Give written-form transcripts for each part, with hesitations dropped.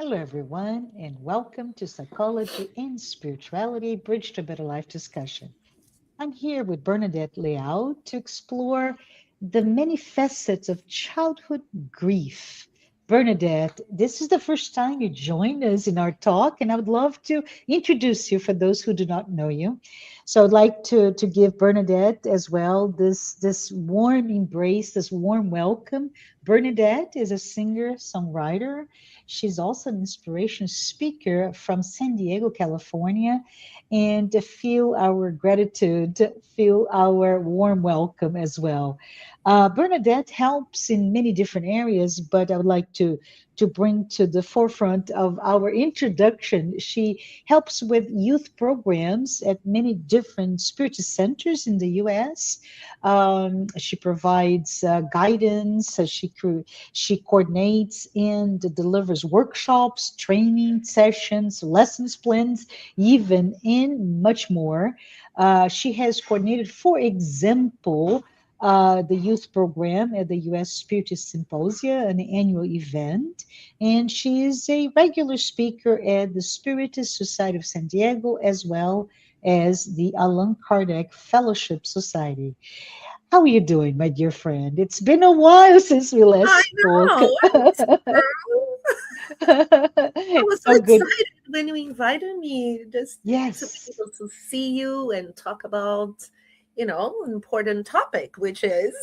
Hello, everyone, and welcome to Psychology and Spirituality Bridge to Better Life discussion. I'm here with Bernadette Leal to explore the many facets of childhood grief. Bernadette, this is the first time you joined us in our talk, and I would love to introduce you for those who do not know you. So I'd like to give Bernadette as well this warm embrace, this warm welcome. Bernadette is a singer, songwriter. She's also an inspiration speaker from San Diego, California, and to feel our gratitude, feel our warm welcome as well. Bernadette helps in many different areas, but I would like to bring to the forefront of our introduction. She helps with youth programs at many different Spiritist centers in the U.S. She provides guidance. She coordinates and delivers workshops, training sessions, lessons plans, even and much more. She has coordinated, for example, the youth program at the U.S. Spiritist Symposia, an annual event, and she is a regular speaker at the Spiritist Society of San Diego as well as the Allan Kardec Fellowship Society. How are you doing, my dear friend? It's been a while since we last I spoke. know. I miss you, girl. I was so So good. excited when you invited me just to be Yes. able to see you and talk about, an important topic, which is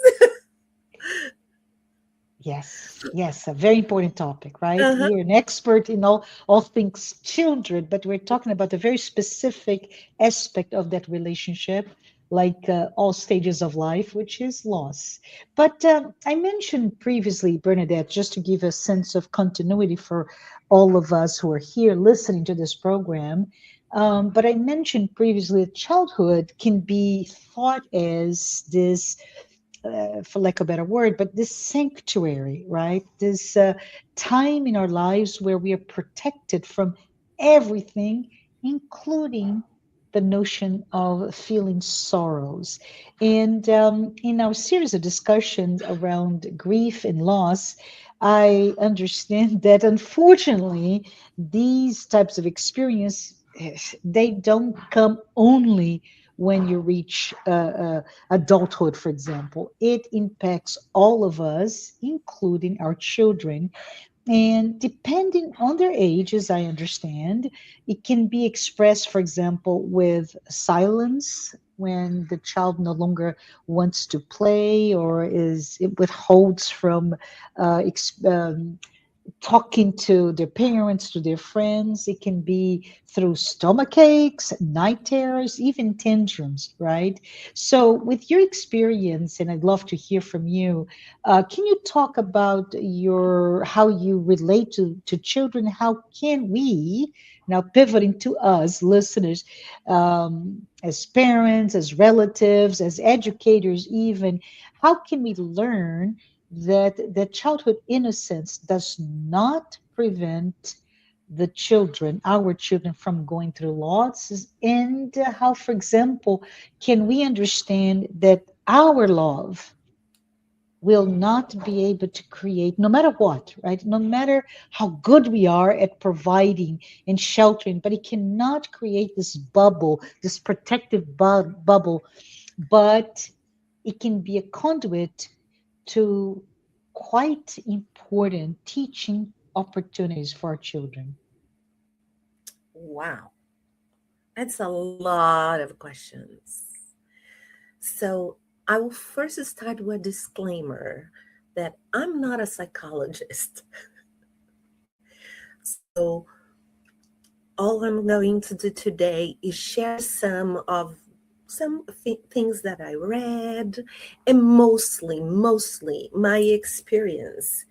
Yes, a very important topic, right? uh-huh. You're an expert in all things children, but we're talking about a very specific aspect of that relationship, like all stages of life, which is loss. But I mentioned previously, Bernadette, just to give a sense of continuity for all of us who are here listening to this program. But I mentioned previously that childhood can be thought as this for lack of a better word, but this sanctuary, right? This time in our lives where we are protected from everything, including the notion of feeling sorrows. And in our series of discussions around grief and loss, I understand that unfortunately, these types of experience they don't come only when you reach adulthood, for example. It impacts all of us, including our children. And depending on their age, as I understand, it can be expressed, for example, with silence when the child no longer wants to play or is it withholds from talking to their parents, to their friends. It can be through stomach aches, night terrors, even tantrums, right? So, with your experience, and I'd love to hear from you, can you talk about your how you relate to children? How can we now pivoting to us listeners, as parents, as relatives, as educators, even how can we learn that childhood innocence does not prevent the children, our children, from going through losses, and how, for example, can we understand that our love will not be able to create, no matter what, right? No matter how good we are at providing and sheltering, but it cannot create this bubble, this protective bubble, but it can be a conduit to quite important teaching opportunities for our children. Wow. That's a lot of questions. So I will first start with a disclaimer that I'm not a psychologist. So all I'm going to do today is share some things that I read, and mostly my experience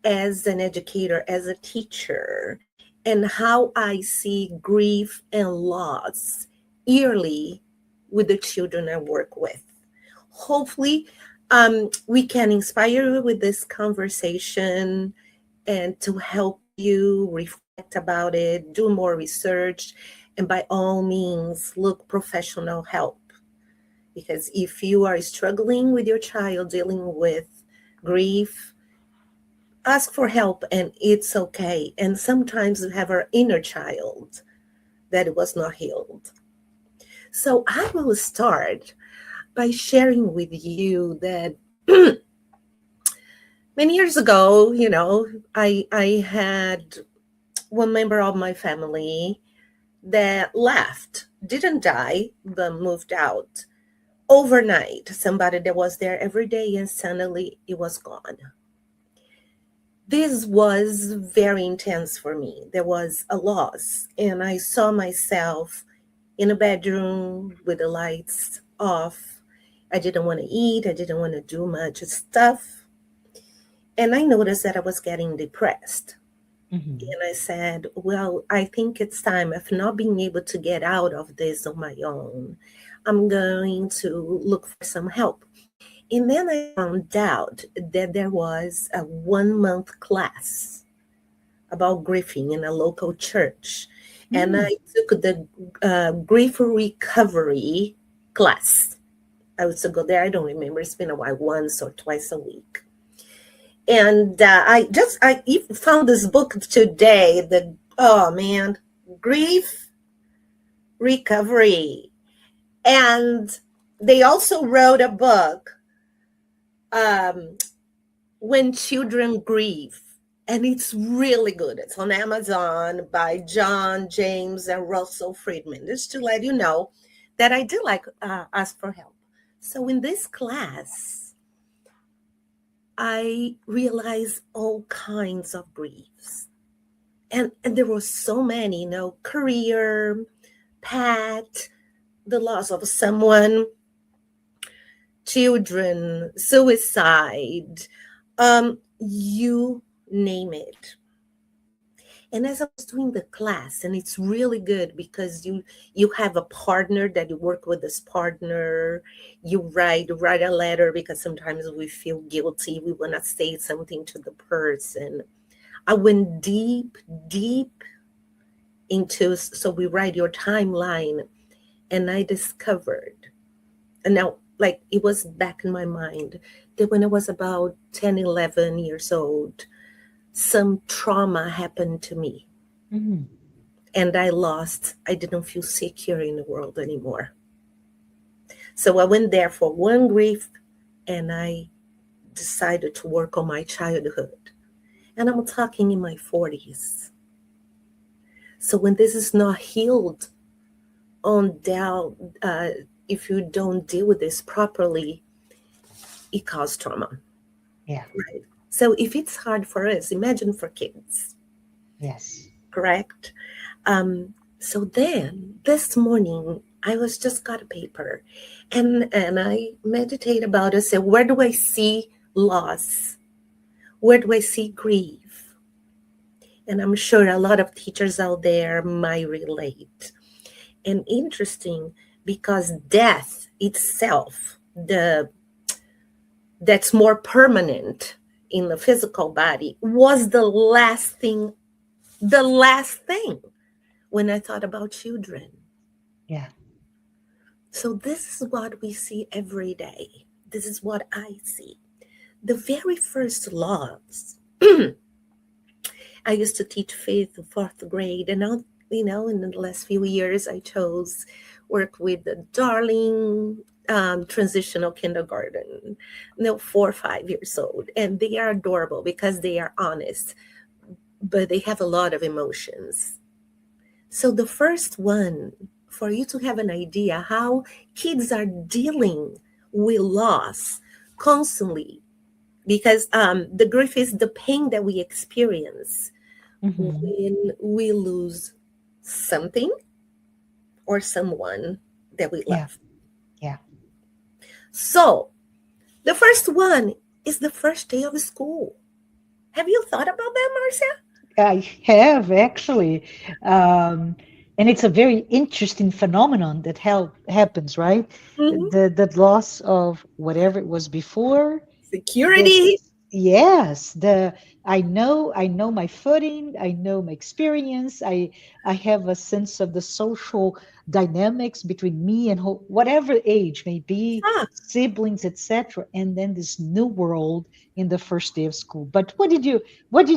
as an educator, as a teacher, and how I see grief and loss yearly with the children I work with. Hopefully, we can inspire you with this conversation and to help you reflect about it, do more research, and by all means, look professional help. Because if you are struggling with your child dealing with grief, ask for help and it's okay. And sometimes we have our inner child that was not healed. So I will start by sharing with you that many years ago, I had one member of my family that left, didn't die, but moved out overnight. Somebody that was there every day and suddenly it was gone. This was very intense for me. There was a loss, and I saw myself in a bedroom with the lights off. I didn't want to eat, I didn't want to do much stuff. And I noticed that I was getting depressed. Mhm. And I said, well, I think it's time, if not being able to get out of this on my own, I'm going to look for some help. And then I found out that there was a 1 month class about grieving in a local church. And Mm. I took the grief recovery class. I used to go there. I don't remember. It's been a while, once or twice a week. And I even found this book today. Oh man, grief recovery. And they also wrote a book, um, When Children Grieve. And it's really good. It's on Amazon by John James and Russell Friedman. Just to let you know that I do like ask for help. So in this class, I realized all kinds of griefs. And there were so many, career, pet, the loss of someone, children, suicide, you name it. And as I was doing the class, and it's really good because you have a partner that you work with, this partner, you write a letter because sometimes we feel guilty, we want to say something to the person. I went deep into, so we write your timeline, and I discovered, and now like it was back in my mind, that when I was about 10, 11 years old, some trauma happened to me. Mhm. And I didn't feel secure in the world anymore. So I went there for one grief, and I decided to work on my childhood. And I'm talking in my 40s. So when this is not healed on down, if you don't deal with this properly, it causes trauma. Yeah. Right. So if it's hard for us, imagine for kids, Yes. correct? So then this morning, I was just got a paper, and I meditate about it. So where do I see loss? Where do I see grief? And I'm sure a lot of teachers out there might relate. And interesting, because death itself, that's more permanent in the physical body, was the last thing when I thought about children. Yeah. So this is what we see every day. This is what I see. The very first loss. I used to teach fifth, fourth grade, and now, in the last few years, I chose work with the darling transitional kindergarten, 4 or 5 years old, and they are adorable because they are honest, but they have a lot of emotions. So the first one, for you to have an idea how kids are dealing with loss constantly, because the grief is the pain that we experience Mhm. when we lose something or someone that we Yeah. love. Yeah. So the first one is the first day of school. Have you thought about that, Marcia? I have actually. Um, and it's a very interesting phenomenon that happens, right? Hmm. The loss of whatever it was before. This, Security. Yes, the I know my footing, I know my experience, I have a sense of the social dynamics between me and whatever age may be, Ah, siblings, etc. And then this new world in the first day of school. But what did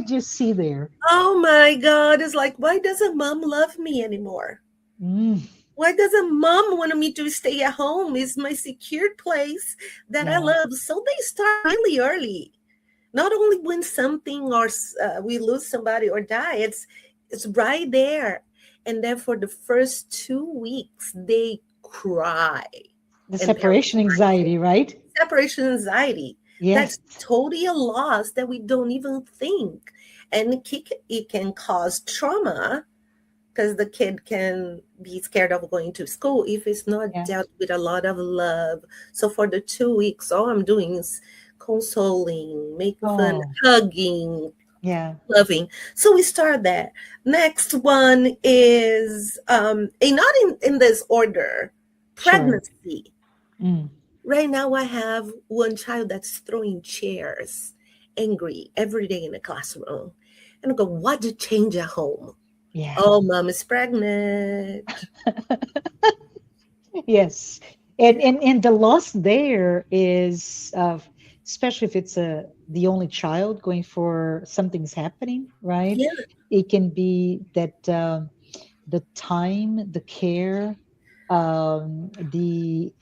you see there? oh my God. It's like, why doesn't mom love me anymore? Mm, Why doesn't mom want me to stay at home? It's my secured place that I yeah, love. So they start really early. Not only when something or we lose somebody or die, it's right there. And then for the first 2 weeks, they cry, the and parents separation cry too. anxiety, right? Separation anxiety. Yes, That's totally a loss that we don't even think, and it can cause trauma because the kid can be scared of going to school if it's not yes. dealt with a lot of love. So for the 2 weeks, all I'm doing is consoling, making fun, Oh, hugging, yeah, loving. So we start there. Next one is not in this order, sure. pregnancy. Mm, Right now I have one child that's throwing chairs, angry every day in the classroom. And I go, what did change at home? yeah. Oh, mom is pregnant. Yes. And the loss there is especially if it's the only child going for something's happening, right? Yeah, It can be that the time, the care, the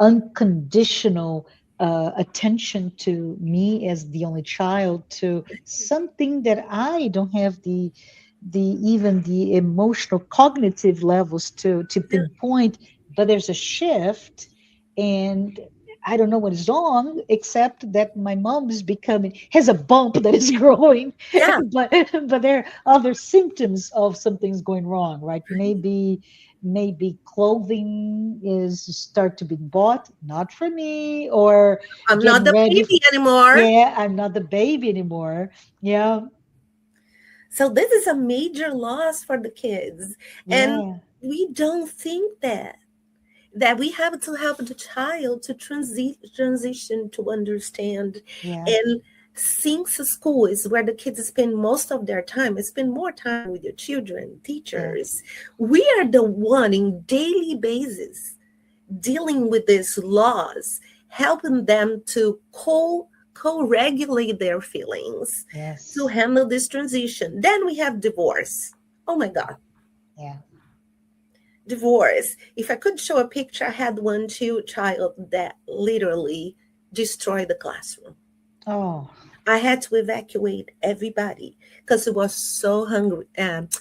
unconditional attention to me as the only child, to something that I don't have the even the emotional cognitive levels to yeah. pinpoint, but there's a shift, and I don't know what is wrong except that my mom is becoming has a bump that is growing, Yeah. but there are other symptoms of something's going wrong, right? Maybe clothing is start to be bought not for me, or I'm not getting the ready. baby anymore. Yeah, I'm not the baby anymore. Yeah, So this is a major loss for the kids. And yeah, we don't think that we have to help the child to transition to understand. yeah, And since school is where the kids spend most of their time, spend more time with your children, yes, teachers, we are the one in daily basis dealing with these laws, helping them to co-regulate their feelings, to yes, handle this transition. Then we have divorce. Oh my God, yeah. divorce. If I could show a picture, I had one child that literally destroyed the classroom. Oh, I had to evacuate everybody because he was so hungry,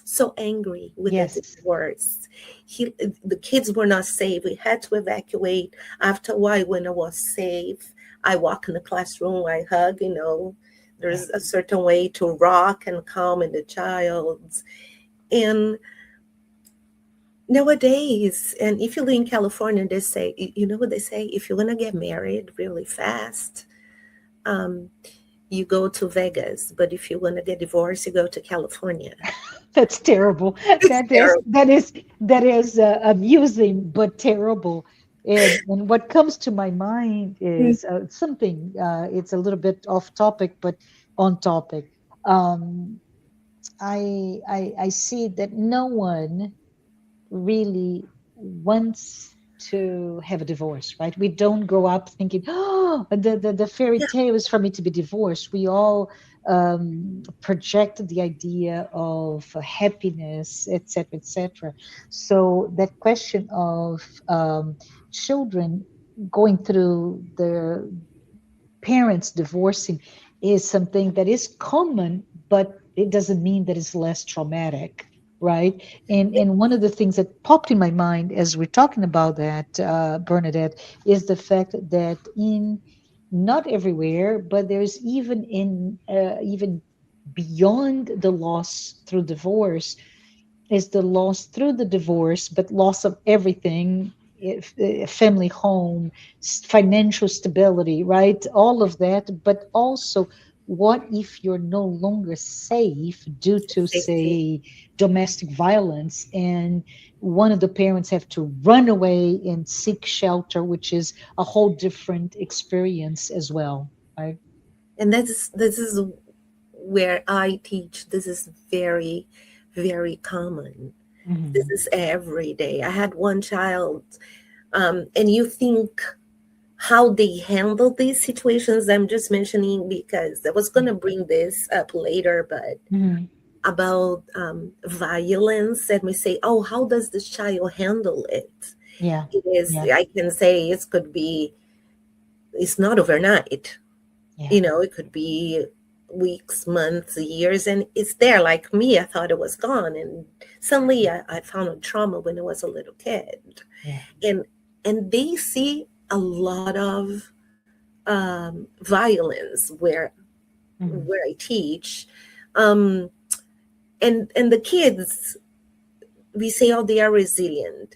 so angry with the yes, divorce. The kids were not safe. We had to evacuate. After a while, when I was safe, I walk in the classroom, I hug. yeah, There's a certain way to rock and calm in the child. And nowadays, and if you live in California, they say, you know what they say? If you want to get married really fast, um, you go to Vegas, but if you want to get divorced, you go to California. that's terrible. It's That is terrible. that is that is amusing but terrible. And what comes to my mind is something. It's a little bit off topic, but on topic. Um, I see that no one really wants to have a divorce, right? We don't grow up thinking, oh, the fairy Yeah, tale is for me to be divorced. We all project the idea of happiness, etc., etc. So that question of children going through their parents divorcing is something that is common, but it doesn't mean that it's less traumatic, right? And one of the things that popped in my mind as we're talking about that, Bernadette, is the fact that in not everywhere, but there's even beyond the loss through divorce is the loss through the divorce, but loss of everything, if, family, home, financial stability, right? All of that. But also, what if you're no longer safe due to, safety. say, domestic violence, and one of the parents have to run away and seek shelter, which is a whole different experience as well, right? And this is where I teach. This is very, very common. This Mm-hmm. is every day. I had one child, and you think how they handle these situations. I'm just mentioning because I was going to bring this up later, but Mm-hmm. about violence, and we say, oh, how does this child handle it? Yeah. It is, Yeah. I can say it could be, it's not overnight. Yeah. It could be weeks, months, years, and it's there. Like me, I thought it was gone, and suddenly I found a trauma when I was a little kid, Yeah. and they see a lot of violence Mm-hmm. where I teach, um, and the kids, we say, oh, they are resilient.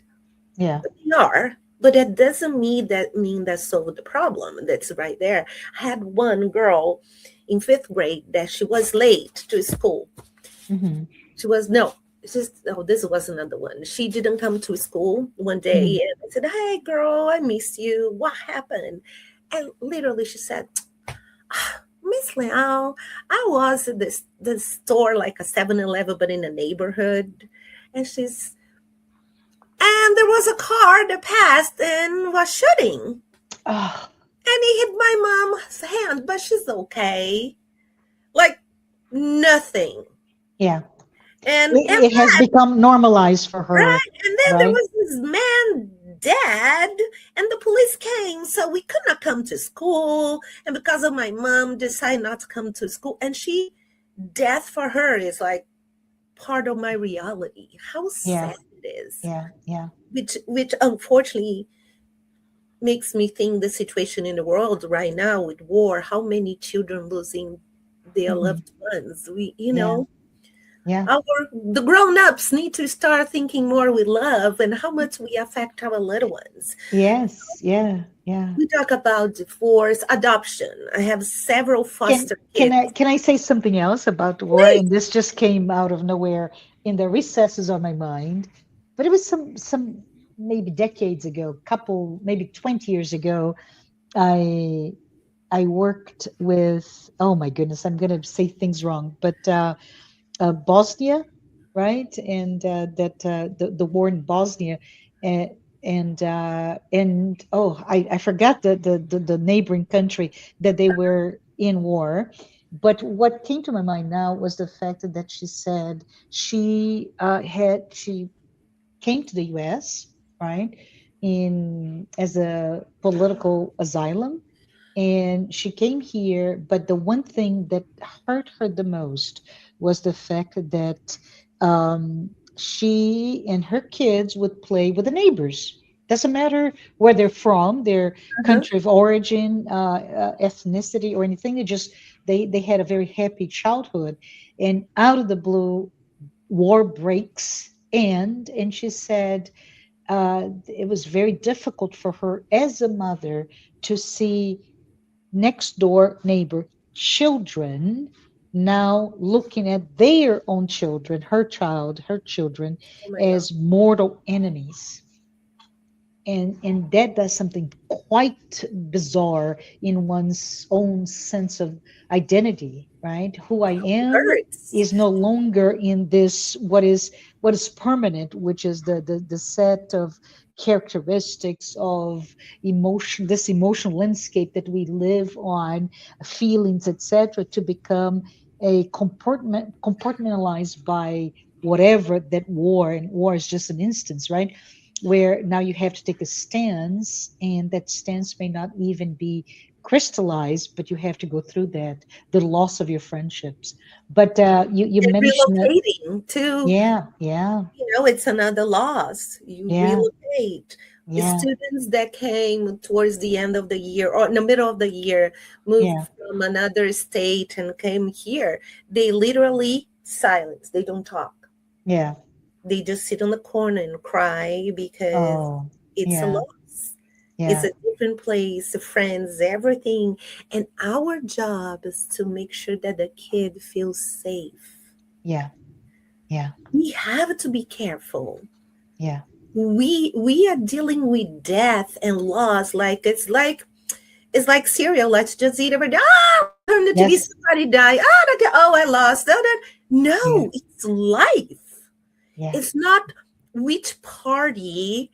Yeah. They are, but that doesn't mean that solved the problem. That's right there. I had one girl in fifth grade that she was late to school. Mm-hmm. She was no, it's just oh, this was another one. She didn't come to school one Mm-hmm. day, and I said, "Hey, girl, I miss you. What happened?" And literally, she said, "Miss Leal, I was at this store like a 7-Eleven, but in a neighborhood, and there was a car that passed and was shooting." Oh, And he hit my mom's hand, but she's okay. Like nothing. yeah. And It has become normalized for her, right, and then there right? was this man dead, and the police came, so we could not come to school. And because of my mom, decided not to come to school, and death for her is like part of my reality. How Yeah. sad it is, Yeah. Yeah. which unfortunately makes me think the situation in the world right now with war, how many children losing their Mm-hmm. loved ones. Yeah. Yeah. Our the grown-ups need to start thinking more with love and how much we affect our little ones. Yes. Yeah. Yeah. We talk about divorce, adoption. I have several Can foster can kids. I say something else about war? Please, And this just came out of nowhere in the recesses of my mind, but it was some maybe decades ago, couple maybe 20 years ago. I I worked with, oh my goodness, I'm going to say things wrong, but Bosnia, right? And that the war in Bosnia, uh, and oh, I forgot the neighboring country that they were in war. But what came to my mind now was the fact that she said she came to the U.S., right, in as a political asylum, and she came here, but the one thing that hurt her the most was the fact that she and her kids would play with the neighbors. Doesn't matter where they're from, their uh-huh. country of origin, ethnicity, or anything. They had a very happy childhood, and out of the blue, war breaks. And she said it was very difficult for her as a mother to see next door neighbor children now looking at their own children, her children, Oh my God. as mortal enemies. And that does something quite bizarre in one's own sense of identity, right? Who I am Hurts. is no longer in this what is permanent, which is the set of characteristics of emotion, this emotional landscape that we live on, feelings, etc., to become a compartmentalized by whatever that war, and war is just an instance, right, where now you have to take a stance, and that stance may not even be crystallized, but you have to go through that, the loss of your friendships. But you And mentioned that. relocating to, Yeah. Yeah. it's another loss. You Yeah. relocate. Yeah. Students that came towards the end of the year or in the middle of the year moved Yeah. from another state and came here. They literally silence. They don't talk. Yeah. They just sit on the corner and cry because Oh. it's a Yeah. loss. It's Yeah. a different place, friends, everything. And our job is to make sure that the kid feels safe. Yeah. Yeah. We have to be careful. Yeah. We are dealing with death and loss like it's like It's like cereal. Let's just eat every day. Ah, turn the TV, Yes. somebody die. Ah, oh, I lost. Yeah. No, it's life. Yeah. It's not which party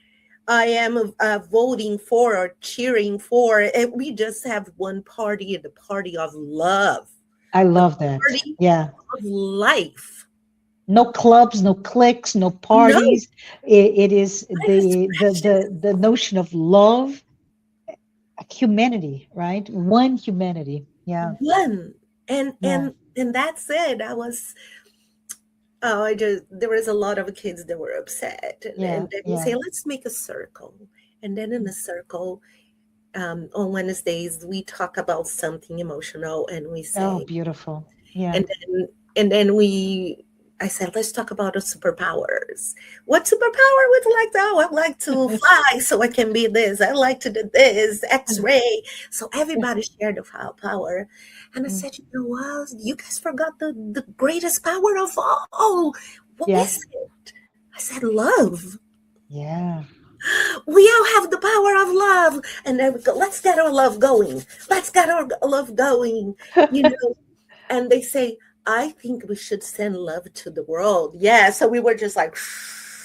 I am voting for or cheering for. We just have one party, the party of love, I the love that. party Yeah. of life. No clubs, no cliques, no No, parties. It is life is the precious. notion of love, humanity, right? One humanity. Yeah. One. And Yeah. and and that's it. I was I just there was a lot of kids that were upset. Yeah. And then we Yeah. say, let's make a circle. And then in the circle, on Wednesdays, we talk about something emotional and we Oh, say, beautiful. Yeah. and then I said, let's talk about the superpowers. What superpower would you like to? Oh, I'd like to fly so I can be this. I like to do this, X-ray. So everybody shared the power. And I said, you know what? You guys forgot the greatest power of all. What Yeah. is it? I said, love. Yeah. We all have the power of love. And then we go, let's get our love going. Let's get our love going. You know, and they say, I think we should send love to the world. Yeah. So we were just like,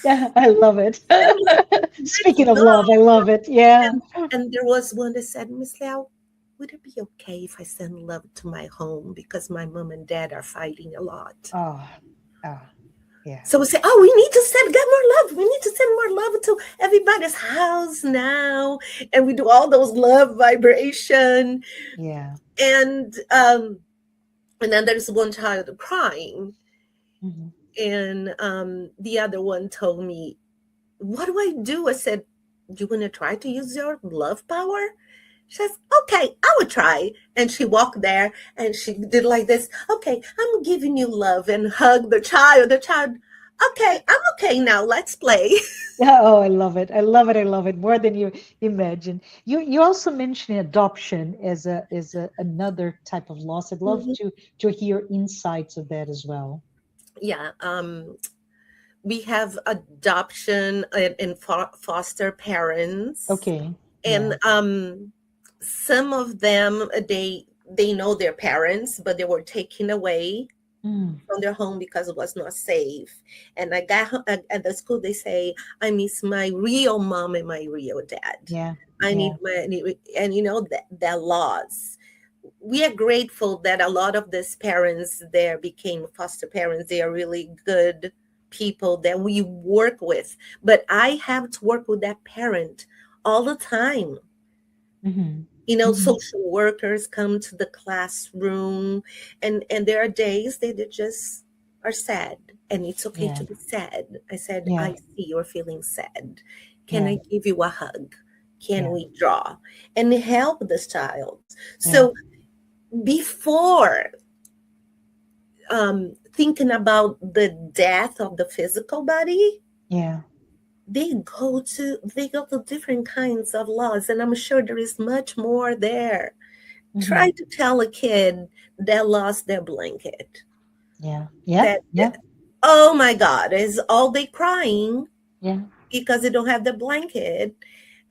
Yeah. I love it. let's Speaking of go. love, I love it. Yeah. And there was one that said, Miss Leal, would it be okay if I send love to my home because my mom and dad are fighting a lot? Oh. Oh. Yeah. So we say, oh, we need to get more love. We need to send more love to everybody's house now. And we do all those love vibration. Yeah. And then there's one child crying. Hmm. And the other one told me, what do I do? I said, you want to try to use your love power? She says, okay, I would try. And she walked there and she did like this. Okay, I'm giving you love, and hugged the child. The child, okay, I'm okay now. Let's play. Yeah, oh, I love it. I love it. I love it more than you imagine. You also mentioned adoption as another type of loss. I'd love Mhm. to hear insights of that as well. Yeah. We have adoption and foster parents. Okay. And Yeah. some of them, they know their parents, but they were taken away Mm, from their home because it was not safe. And I got at the school, they say, I miss my real mom and my real dad. yeah. I Yeah. need and you know that loss. We are grateful that a lot of these parents there became foster parents. They are really good people that we work with. But I have to work with that parent all the time. Hmm. You know, Hmm. social workers come to the classroom, and there are days that they just are sad, and it's okay Yeah. to be sad. I said, Yeah. I see you're feeling sad. Can Yeah. I give you a hug? Can Yeah. we draw and help this child? Yeah. So before thinking about the death of the physical body, Yeah. they go to different kinds of laws, and I'm sure there is much more there. Hmm. Try to tell a kid that lost their blanket Yeah. Yeah. that, Yeah. oh my God, is all they crying Yeah. because they don't have the blanket.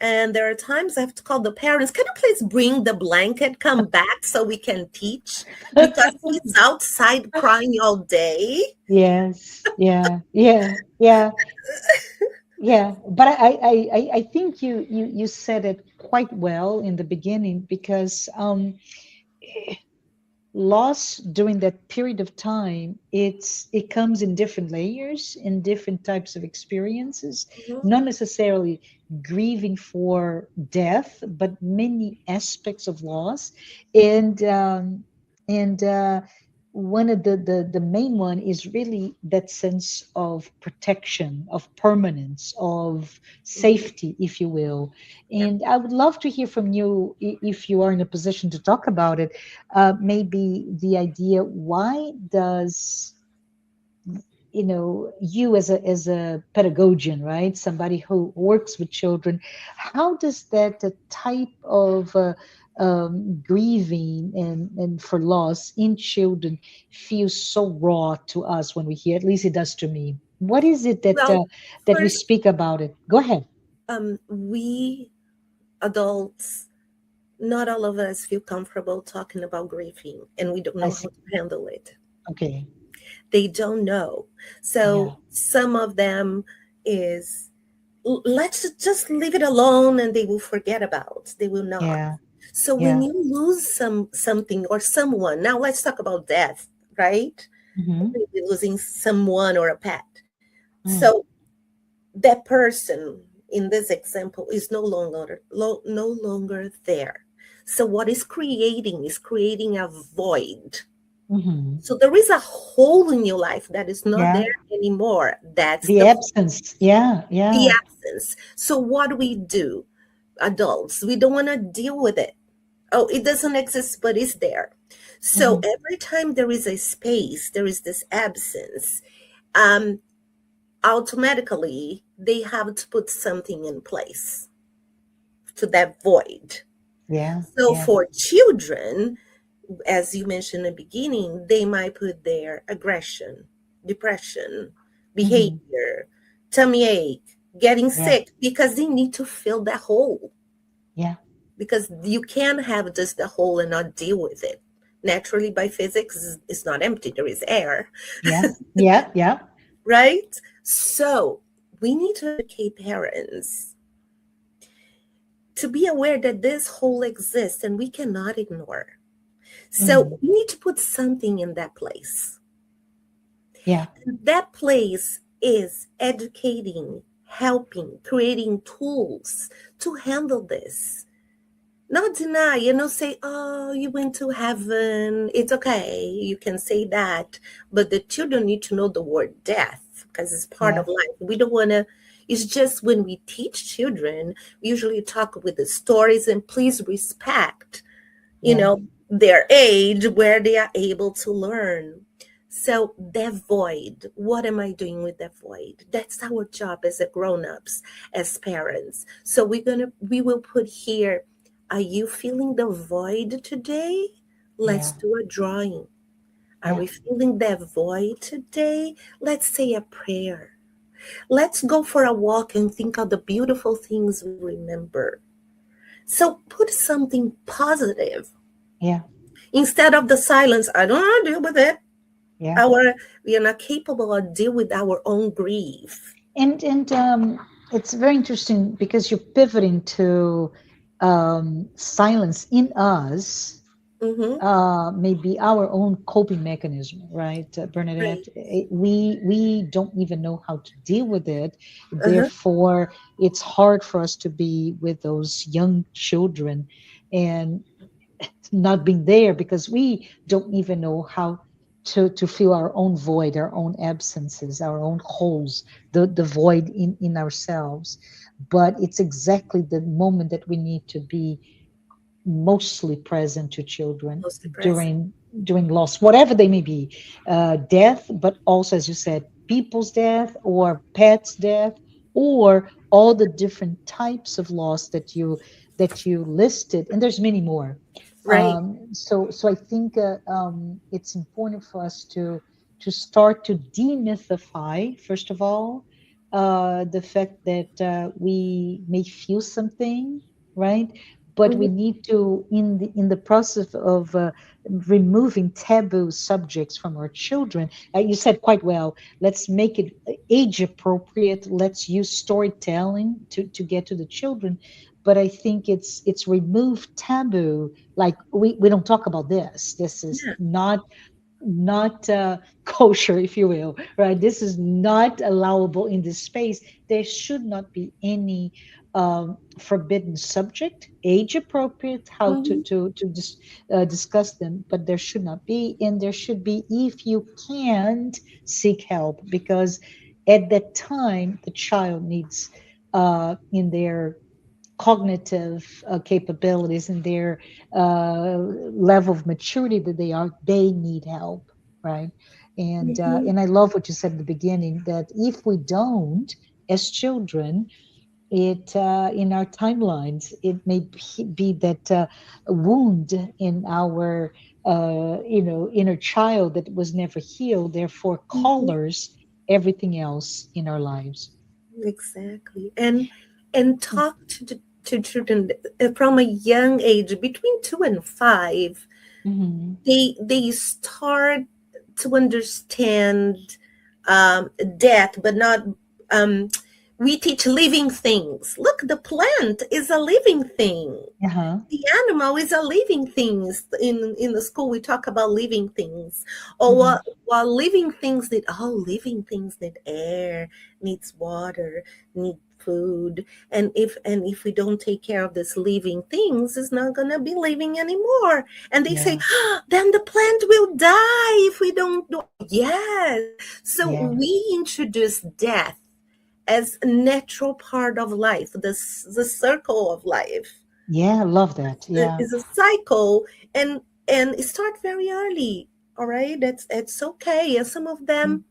And there are times I have to call the parents, can you please bring the blanket, come back so we can teach? Because he's outside crying all day. Yes. Yeah. Yeah. Yeah. Yeah, but I think you said it quite well in the beginning because loss during that period of time it comes in different layers, in different types of experiences, Mhm. not necessarily grieving for death, but many aspects of loss, and one of the main one is really that sense of protection, of permanence, of Mhm. safety, if you will. Yeah. And I would love to hear from you, if you are in a position to talk about it, maybe the idea, why does, you as a pedagogian, right, somebody who works with children, how does that type of grieving and for loss in children feel so raw to us when we hear, at least it does to me? What is it Well, that we first, speak about it? Go ahead. we adults not all of us feel comfortable talking about grieving, and we don't I know how see. to handle it. Okay. They don't know. Yeah. So some of them is, let's just leave it alone and they will forget about. They will not. Yeah. So when Yeah. you lose something or someone, now let's talk about death, right? Mm-hmm. Maybe losing someone or a pet. Mm. So that person in this example is no longer there. So what is creating a void. Mm-hmm. So there is a hole in your life that is not Yeah. there anymore. That's The absence. Yeah. the Yeah. absence. So what do we do? Adults, we don't want to deal with it. Oh, it doesn't exist, but it's there. So Mm-hmm. every time there is a space, there is this absence. Um, Automatically they have to put something in place to that void. Yeah. So Yeah. for children, as you mentioned in the beginning, they might put their aggression, depression, Mm-hmm. behavior, tummy ache, getting Yeah. sick, because they need to fill that hole. Yeah. Because you can't have just the hole and not deal with it. Naturally, by physics, it's not empty, there is air, Yeah. Yeah. Yeah. right? So we need to educate parents to be aware that this hole exists and we cannot ignore. So Mm-hmm. we need to put something in that place. Yeah. That place is educating, helping, creating tools to handle this. Not deny, say, oh, you went to heaven. It's okay. You can say that. But the children need to know the word death because it's part Yeah. of life. We don't want to, it's just when we teach children, we usually talk with the stories and please respect, Yeah. their age where they are able to learn. So that void, what am I doing with that void? That's our job as a grown-ups, as parents. So we will put here, are you feeling the void today? Let's Yeah. do a drawing. Are Yeah. we feeling that void today? Let's say a prayer. Let's go for a walk and think of the beautiful things we remember. So put something positive Yeah. instead of the silence. I don't want to deal with it. Yeah. Our We are not capable of deal with our own grief. And it's very interesting because you're pivoting to silence in us, Mm-hmm. maybe our own coping mechanism, right, Right. Bernadette? We don't even know how to deal with it. Uh-huh. Therefore, it's hard for us to be with those young children and not being there because we don't even know how to fill our own void, our own absences, our own holes, the void in ourselves. But it's exactly the moment that we need to be mostly present to children Most depressing. during loss, whatever they may be, death, but also, as you said, people's death or pets' death, or all the different types of loss that you listed, and there's many more. Right. So I think it's important for us to start to demythify, first of all, the fact that we may feel something, right? But we Mm-hmm. need to, in the process of removing taboo subjects from our children, you said quite well, let's make it age appropriate, let's use storytelling to get to the children. But I think it's remove taboo, like we don't talk about this is Yeah. not kosher, if you will, right? This is not allowable in this space. There should not be any forbidden subject, age appropriate, how to Mm-hmm. discuss them, but there should not be, and there should be, if you can't, seek help, because at that time the child needs in their cognitive capabilities and their level of maturity that they need help, right? Mm-hmm. And I love what you said at the beginning, that if we don't, as children, it in our timelines, it may be that a wound in our inner child that was never healed, therefore Mm-hmm. colors everything else in our lives. Exactly. And talk to to children from a young age, between 2 and 5, Mm-hmm. they start to understand death, but not. Um, we teach living things. Look, the plant is a living thing. Uh-huh. The animal is a living thing. In the school, we talk about living things, or Mm-hmm. while living things need all living things need air, needs water, need food, and if we don't take care of this living things, it's not gonna be living anymore. And they say, Yeah. then the plant will die if we don't do. Yes, so Yeah. we introduce death as a natural part of life, the circle of life Yeah. I love that. Yeah. is a cycle, and it start very early. All right, that's okay. And some of Mm. them,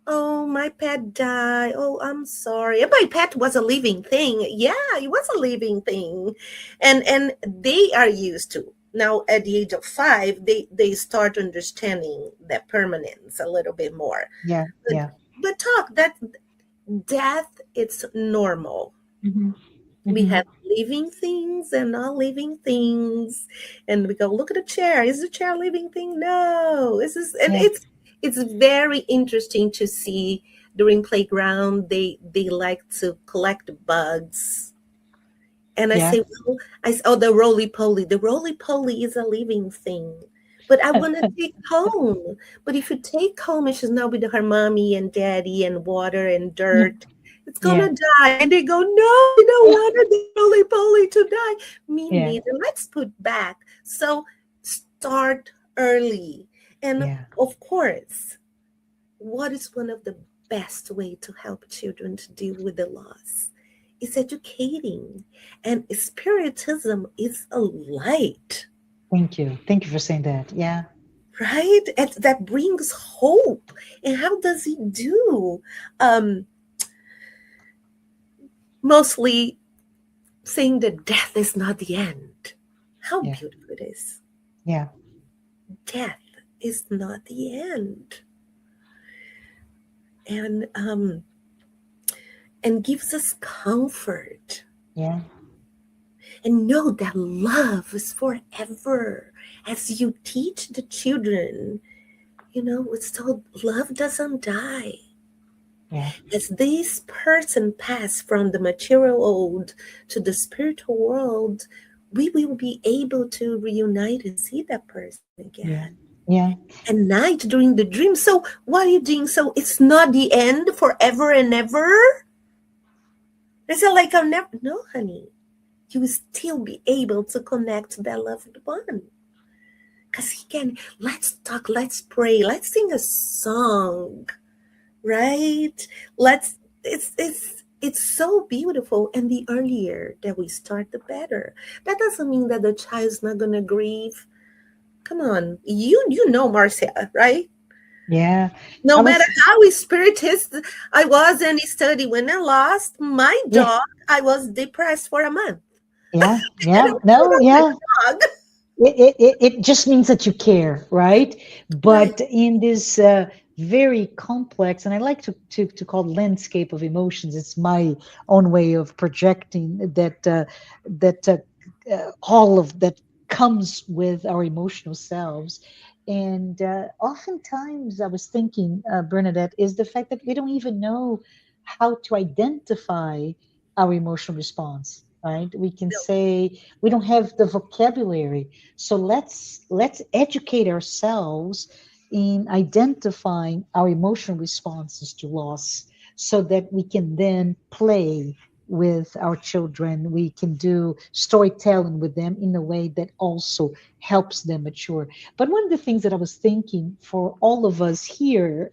oh, my pet died. Oh, I'm sorry. And my pet was a living thing. Yeah, it was a living thing, and they are used to. Now, at the age of 5, they start understanding that permanence a little bit more. Yeah. But Yeah. but talk that death, it's normal. Mm-hmm. We Mm-hmm. have living things and non-living things, and we go look at the chair. Is the chair a living thing? No. This is, and Yeah. it's very interesting to see. During playground, they like to collect bugs, and I Yeah. say, well, oh, the roly poly is a living thing, but I want to take home. But if you take home and she's now with her mommy and daddy and water and dirt, it's Yeah. gonna die. And they go, no, we don't want the roly poly to die. Me Yeah. neither. Let's put back. So start early. And Yeah. of course, what is one of the best way to help children to deal with the loss? Is educating. And spiritism is a light, Thank you. Thank you for saying that. Yeah. right? And that brings hope. And how does he do? Um, Mostly saying that death is not the end. How Yeah. beautiful it is. Yeah. Death is not the end. And gives us comfort. Yeah. And know that love is forever. As you teach the children, it's told love doesn't die. Yeah. As this person pass from the material world to the spiritual world, we will be able to reunite and see that person Yeah. again. Yeah. And night during the dream. So what are you doing? So it's not the end forever and ever. It's not like I'll never. No, honey. You will still be able to connect to that loved one. Because he can, let's talk, let's pray, let's sing a song, right? Let's, it's so beautiful. And the earlier that we start, the better. That doesn't mean that the child's not going to grieve. Come on. You know Marcia, right? Yeah. No I matter was, how spiritist I was in study, when I lost my yeah. dog, I was depressed for a month. Yeah. And Yeah. I was No. Yeah. my dog. It just means that you care, right? Right. But in this very complex, and I like to call landscape of emotions, it's my own way of projecting that all of that comes with our emotional selves. And oftentimes, I was thinking, Bernadette, is the fact that we don't even know how to identify our emotional response, right? We can say we don't have the vocabulary, so let's educate ourselves in identifying our emotional responses to loss so that we can then play with our children. We can do storytelling with them in a way that also helps them mature. But one of the things that I was thinking for all of us here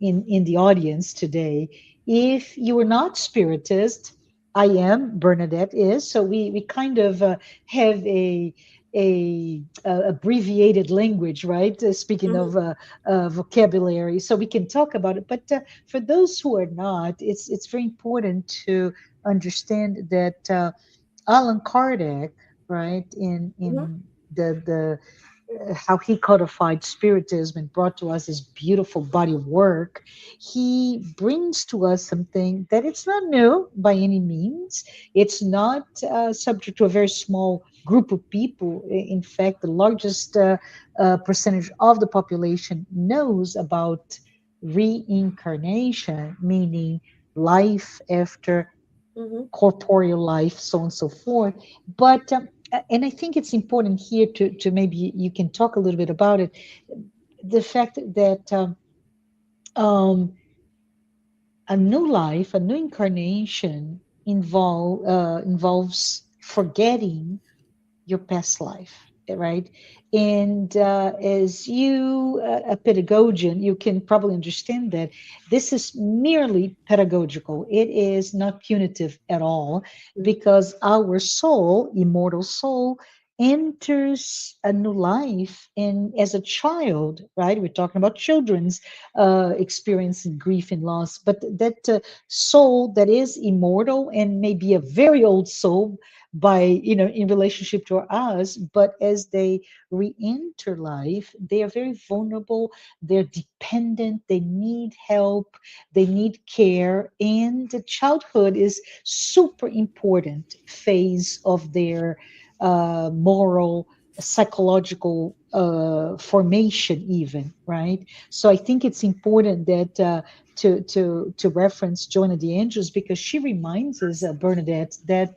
in the audience today, if you are not spiritist, I am, Bernadette is. So we kind of have a abbreviated language, right? Speaking Mhm. of vocabulary, so we can talk about it. But for those who are not, it's very important to understand that Allan Kardec, right, in Mhm. the how he codified Spiritism and brought to us this beautiful body of work, he brings to us something that it's not new by any means. It's not subject to a very small group of people. In fact, the largest percentage of the population knows about reincarnation, meaning life after Mm-hmm. corporeal life, so on and so forth. But and I think it's important here to maybe you can talk a little bit about it. The fact that um, a new life, a new incarnation involves forgetting your past life, right? And as you, a pedagogian, you can probably understand that this is merely pedagogical. It is not punitive at all because our soul, immortal soul, enters a new life. And as a child, right? We're talking about children's experiencing grief and loss, but that soul that is immortal and maybe a very old soul by in relationship to us, but as they re-enter life, they are very vulnerable, they're dependent, they need help, they need care, and the childhood is super important phase of their moral, psychological formation, even, right? So I think it's important that to reference Joanna de Ângelis, because she reminds us, Bernadette, that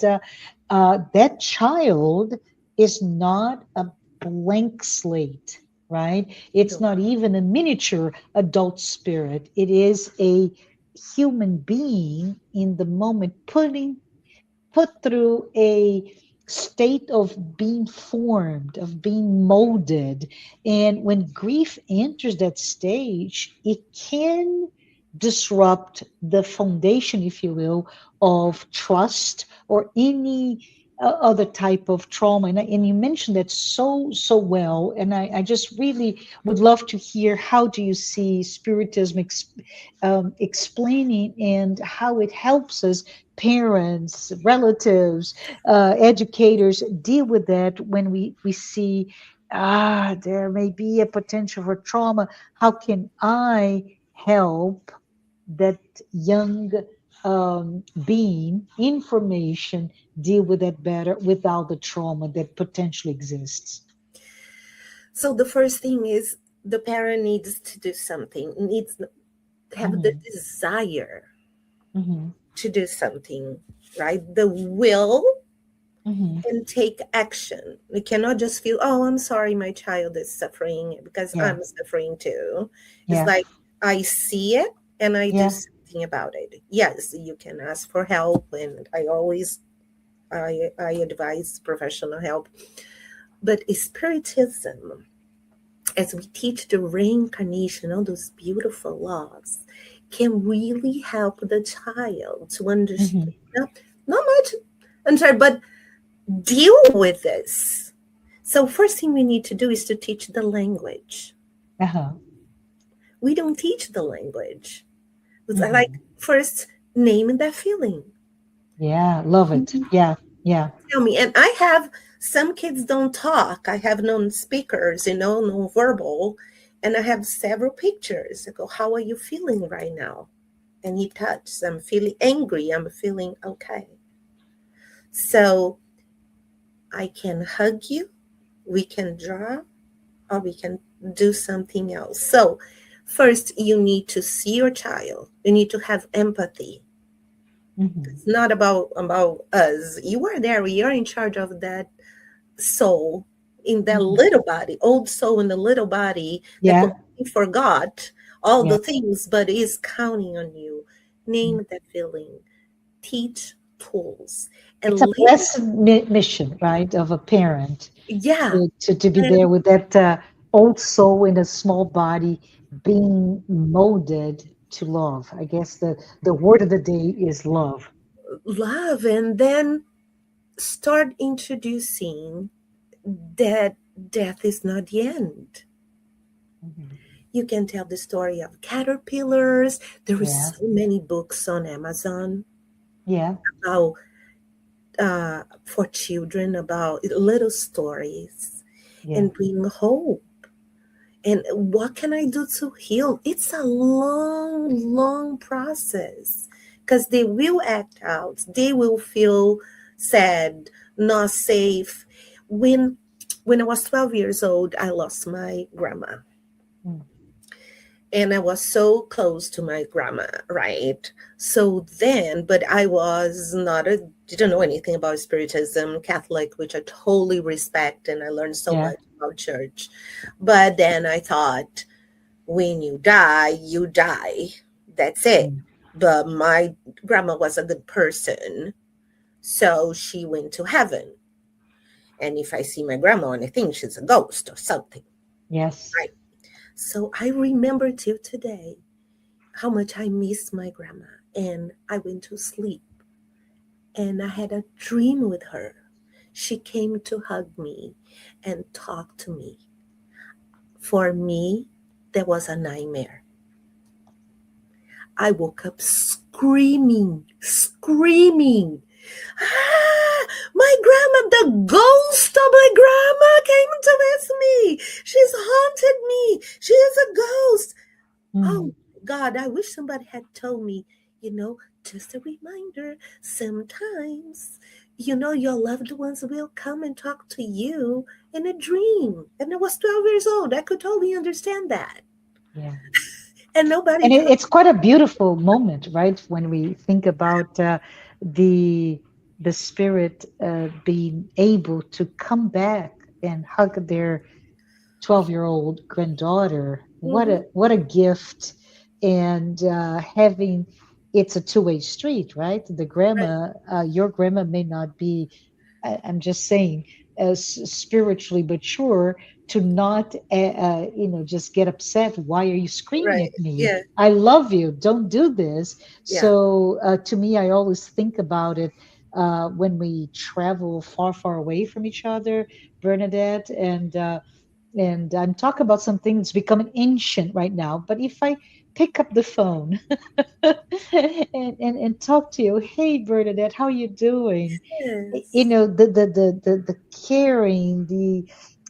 that child is not a blank slate, right? It's No. not even a miniature adult spirit. It is a human being in the moment, put through a state of being formed, of being molded. And when grief enters that stage, it can disrupt the foundation, if you will, of trust or any other type of trauma. And you mentioned that so well. And I just really would love to hear, how do you see Spiritism explaining and how it helps us, parents, relatives, educators, deal with that when we see there may be a potential for trauma. How can I help that young being information deal with that better without the trauma that potentially exists? So the first thing is the parent needs to do something, needs to have the Hmm. desire Hmm. to do something, right? The will Hmm. and take action. We cannot just feel, oh, I'm sorry, my child is suffering because Yeah, I'm suffering too. It's yeah, like I see it and I do yeah. something about it. Yes, you can ask for help, and I advise professional help. But spiritism, as we teach the reincarnation, all those beautiful laws, can really help the child to Hmm. understand. Not much, I'm sorry, but deal with this. So first thing we need to do is to teach the language. Uh-huh. We don't teach the language. It's like Hmm. first name that feeling. Yeah, love it. Yeah, yeah. Tell me. And I have some kids don't talk. I have non-speakers, non-verbal, and I have several pictures. I go, how are you feeling right now? And he touches. I'm feeling angry. I'm feeling okay. So I can hug you. We can draw, or we can do something else. So first, you need to see your child. You need to have empathy. Hmm. It's not about us. You are there. You're in charge of that soul in that Hmm. little body, old soul in the little body that Yeah, completely forgot all yeah. the things, but is counting on you. Mm. Name that feeling. Teach tools and It's a leave. blessed mission, right, of a parent Yeah. to be there And with that old soul in a small body being molded to love. I guess the word of the day is love. love, and then start introducing that death is not the end. Mhm. You can tell the story of caterpillars. There is Yeah, so many books on Amazon yeah, about for children, about little stories. and bring hope. And what can I do to heal? It's a long, long process because they will act out. They will feel sad, not safe. When I was 12 years old, I lost my grandma. And I was so close to my grandma, right? So then, but I was didn't know anything about Spiritism, Catholic, which I totally respect, and I learned so much about church. But then I thought, when you die, you die. That's it. But my grandma was a good person, so she went to heaven. And if I see my grandma, and I think she's a ghost or something. Yes. Right. So I remember till today how much I missed my grandma. And I went to sleep and I had a dream with her. She came to hug me and talk to me. For me, that was a nightmare. I woke up screaming. My grandma, the ghost of my grandma came to visit me. She's haunted me. She is a ghost. Oh, God, I wish somebody had told me, just a reminder, sometimes, your loved ones will come and talk to you in a dream. And I was 12 years old. I could totally understand that. Yeah. And nobody. And it's quite a beautiful moment, right? When we think about the spirit being able to come back and hug their 12-year-old granddaughter. What a gift. And having, it's a two-way street, right? The grandma, your grandma may not be, I'm just saying, as spiritually mature to not, just get upset. Why are you screaming Right. at me? Yeah. I love you. Don't do this. Yeah. So to me, I always think about it when we travel far, far away from each other, Bernadette, and I'm talking about something that's becoming ancient right now. But if I pick up the phone and talk to you, hey Bernadette, how are you doing? Yes. The caring,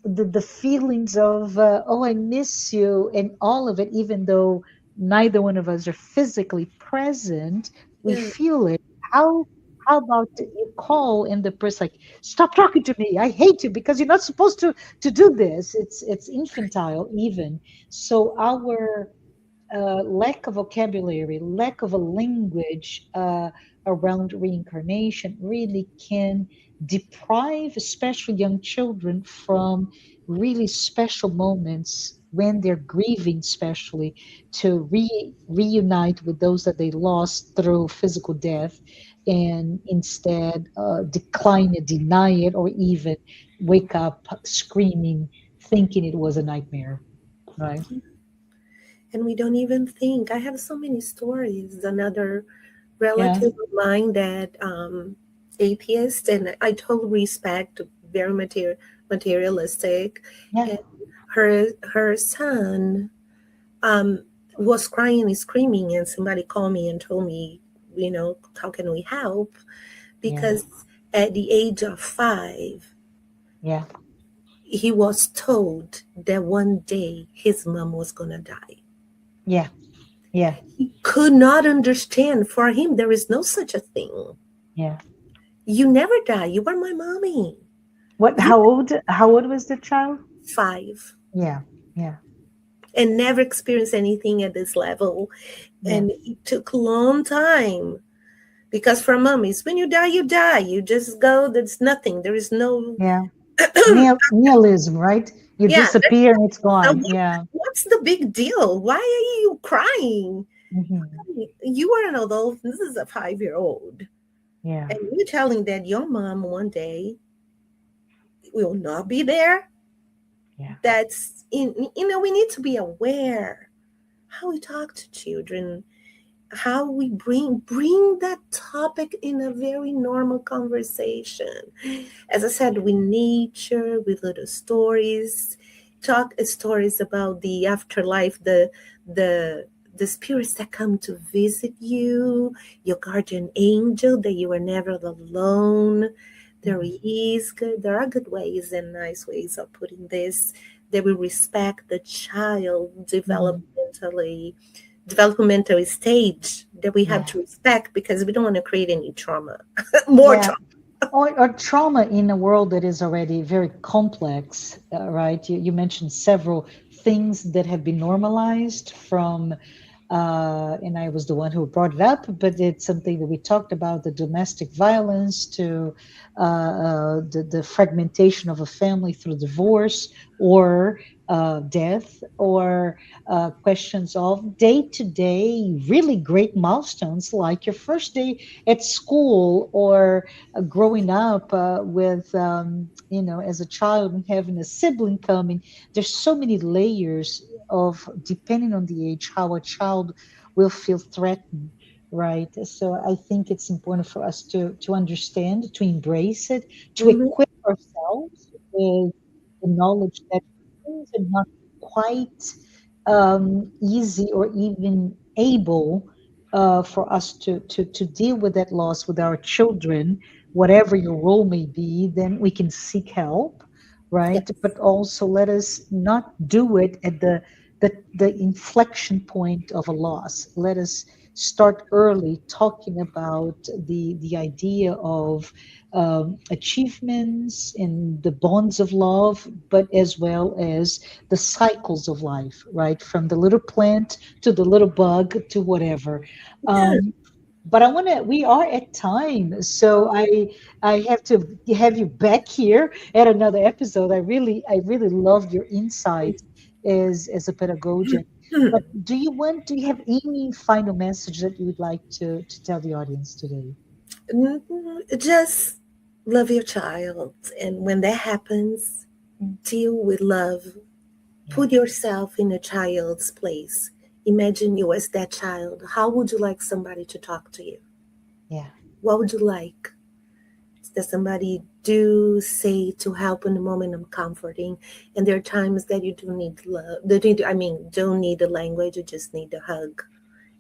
the feelings of oh, I miss you, and all of it, even though neither one of us are physically present, we Yeah. feel it. How about you call and the person like, stop talking to me, I hate you, because you're not supposed to do this. It's infantile even. So our lack of vocabulary, lack of a language around reincarnation really can deprive, especially young children, from really special moments when they're grieving, especially to reunite with those that they lost through physical death, and instead decline it, deny it, or even wake up screaming, thinking it was a nightmare, right? And we don't even think. I have so many stories. Another Yeah. relative of mine that atheist, and I totally respect, very materialistic. Yeah. And her son was crying and screaming, and somebody called me and told me, how can we help? Yeah. Because at the age of 5, Yeah. he was told that one day his mom was gonna die. Yeah. Yeah. He could not understand. For him, there is no such a thing. Yeah. You never die. You are my mommy. What, You how old was the child? 5 Yeah. Yeah. and never experienced anything at this level. Yeah. And it took a long time because for mommies, when you die, you die. You just go. There's nothing. There is no. Yeah. Nihilism, right? You Yeah. disappear and it's So gone. Yeah. what's the big deal? Why are you crying? Hmm. You are an adult. This is a 5-year-old. Yeah. And you're telling that your mom one day will not be there. Yeah. That's we need to be aware how we talk to children, how we bring that topic in a very normal conversation. As I said, with nature, with little stories, talk stories about the afterlife, the spirits that come to visit you, your guardian angel, that you are never alone. There is good, there are good ways and nice ways of putting this. That we respect the child Mhm. developmental stage that we have Yeah. to respect because we don't want to create any trauma, more Yeah. trauma. Or trauma in a world that is already very complex, right? You mentioned several things that have been normalized from, and I was the one who brought it up, but it's something that we talked about, the domestic violence to the fragmentation of a family through divorce or death, or questions of day to day, really great milestones like your first day at school, or growing up with, as a child and having a sibling coming. There's so many layers of, depending on the age, how a child will feel threatened, right? So I think it's important for us to understand, to embrace it, to Hmm. equip ourselves with the knowledge that things are not quite easy or even able for us to deal with that loss with our children, whatever your role may be. Then we can seek help, right? Yes. But also let us not do it at the inflection point of a loss. Let us start early talking about the idea of achievements and the bonds of love, but as well as the cycles of life, right? From the little plant to the little bug to whatever. Yes. But I want to, we are at time, so I have to have you back here at another episode. I really loved your insight as a pedagogian. But do you have any final message that you would like to tell the audience today? Just love your child. And when that happens, deal with love. Yeah, Put yourself in a child's place. Imagine you as that child. How would you like somebody to talk to you? yeah, What would you like that somebody do say to help in the moment of comforting? And there are times that you do need love. Don't need the language. You just need a hug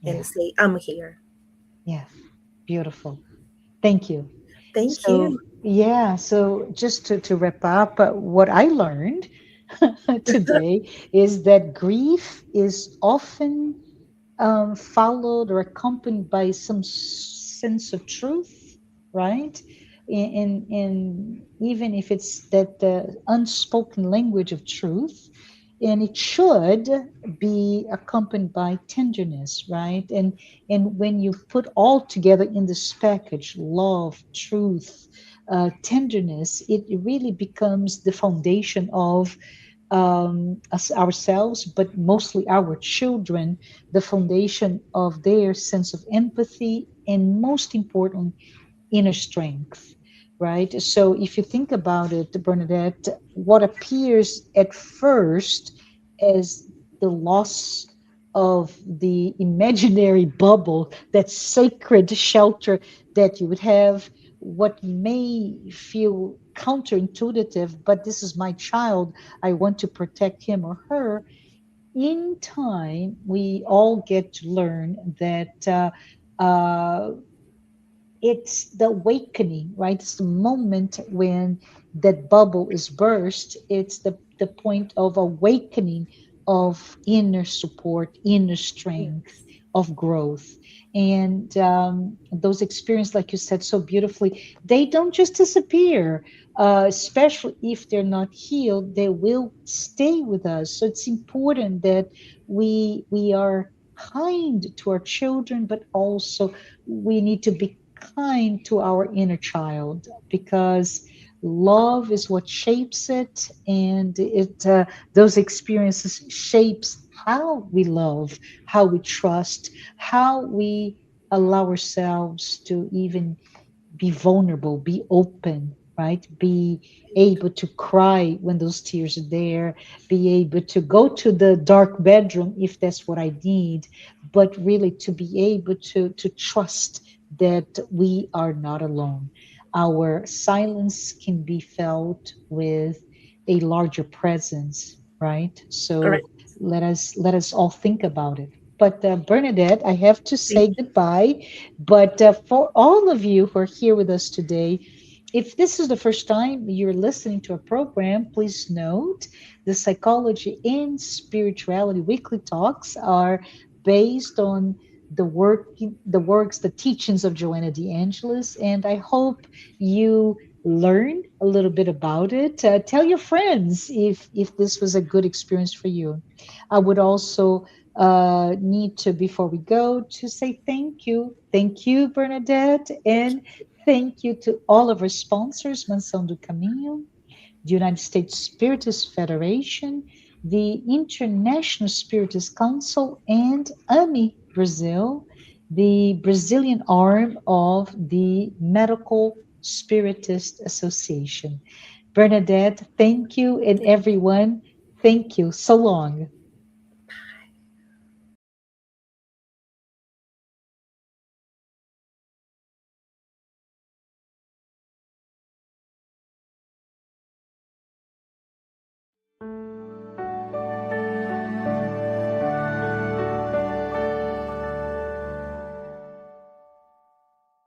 and yeah, say, "I'm here." yeah. Beautiful. Thank you. Thank So you. yeah, so just to wrap up, what I learned today is that grief is often followed or accompanied by some sense of truth, right? And even if it's that unspoken language of truth, and it should be accompanied by tenderness, right? And when you put all together in this package, love, truth, tenderness, it really becomes the foundation of us ourselves, but mostly our children, the foundation of their sense of empathy, and most important, inner strength, right? So if you think about it, Bernadette, what appears at first as the loss of the imaginary bubble, that sacred shelter that you would have, what may feel counterintuitive, but this is my child, I want to protect him or her. In time, we all get to learn that it's the awakening, right? It's the moment when that bubble is burst. It's the point of awakening, of inner support, inner strength, Yes. of growth. And those experiences, like you said so beautifully, they don't just disappear, especially if they're not healed, they will stay with us. So it's important that we are kind to our children, but also we need to be kind to our inner child, because love is what shapes it, and it those experiences shapes how we love, how we trust, how we allow ourselves to even be vulnerable, be open, right? Be able to cry when those tears are there, be able to go to the dark bedroom if that's what I need, but really to be able to trust that we are not alone. Our silence can be felt with a larger presence, right? So Correct. let us all think about it. But Bernadette, I have to Thank say goodbye. But for all of you who are here with us today, If this is the first time you're listening to a program, please note the Psychology and Spirituality weekly talks are based on the works, the teachings of Joanna de Ângelis, and I hope you learn a little bit about it. Tell your friends if this was a good experience for you. I would also need to, before we go, to say thank you, Bernadette, and thank you to all of our sponsors, Mansão do Caminho, the United States Spiritist Federation, the International Spiritist Council, and AMI Brazil, the Brazilian arm of the Medical Spiritist Association. Bernadette, thank you, and everyone, thank you. So long.